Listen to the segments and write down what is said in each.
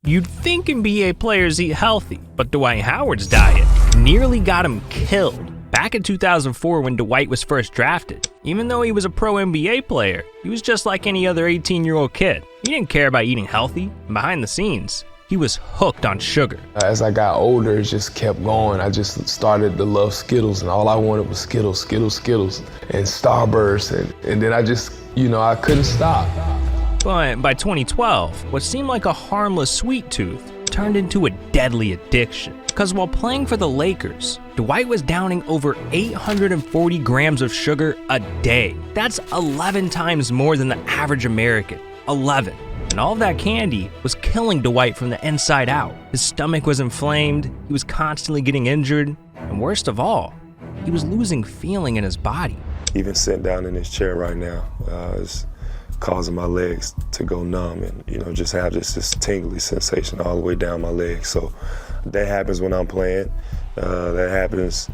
You'd think NBA players eat healthy, but Dwight Howard's diet nearly got him killed. Back in 2004 when Dwight was first drafted, even though he was a pro NBA player, he was just like any other 18-year-old kid. He didn't care about eating healthy, and behind the scenes, he was hooked on sugar. As I got older, it just kept going. I just started to love Skittles, and all I wanted was Skittles, Skittles, Skittles, and Starburst, and then I just, I couldn't stop. But by 2012, what seemed like a harmless sweet tooth turned into a deadly addiction. Because while playing for the Lakers, Dwight was downing over 840 grams of sugar a day. That's 11 times more than the average American. 11. And all of that candy was killing Dwight from the inside out. His stomach was inflamed, he was constantly getting injured, and worst of all, he was losing feeling in his body. Even sitting down in this chair right now, it's causing my legs to go numb and, just have this tingly sensation all the way down my legs. So that happens when I'm playing. That happens,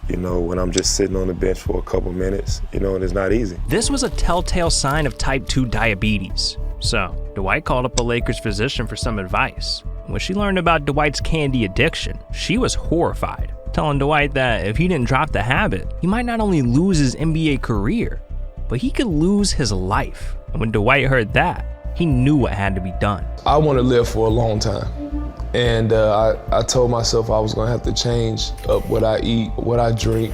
when I'm just sitting on the bench for a couple minutes, and it's not easy. This was a telltale sign of type 2 diabetes. So Dwight called up a Lakers physician for some advice. When she learned about Dwight's candy addiction, she was horrified, telling Dwight that if he didn't drop the habit, he might not only lose his NBA career, but he could lose his life. And when Dwight heard that, he knew what had to be done. I want to live for a long time. And I told myself I was going to have to change up what I eat, what I drink.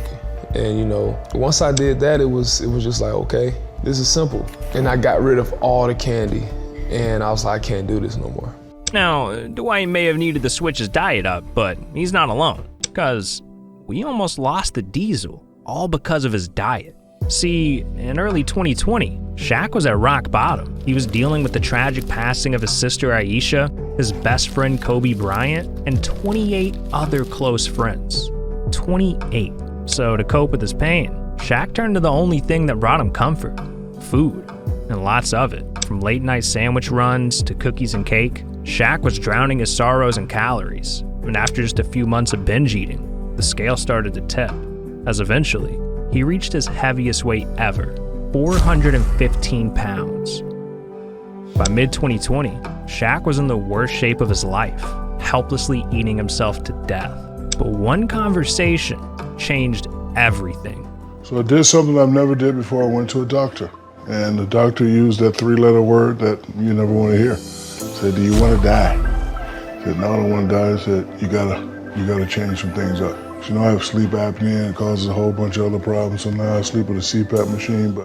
And, once I did that, it was just like, okay, this is simple. And I got rid of all the candy. And I was like, I can't do this no more. Now, Dwight may have needed to switch his diet up, but he's not alone. Because we almost lost the Diesel, all because of his diet. See, in early 2020, Shaq was at rock bottom. He was dealing with the tragic passing of his sister Aisha, his best friend Kobe Bryant, and 28 other close friends. 28. So to cope with his pain, Shaq turned to the only thing that brought him comfort: food, and lots of it. From late night sandwich runs to cookies and cake, Shaq was drowning his sorrows in calories. And after just a few months of binge eating, the scale started to tip, as eventually, he reached his heaviest weight ever, 415 pounds. By mid-2020, Shaq was in the worst shape of his life, helplessly eating himself to death. But one conversation changed everything. So I did something I've never did before. I went to a doctor, and the doctor used that 3-letter word that you never want to hear. Said, "Do you want to die?" I said, "No, I don't want to die." I said, you gotta change some things up. I have sleep apnea and it causes a whole bunch of other problems, so now I sleep with a CPAP machine. But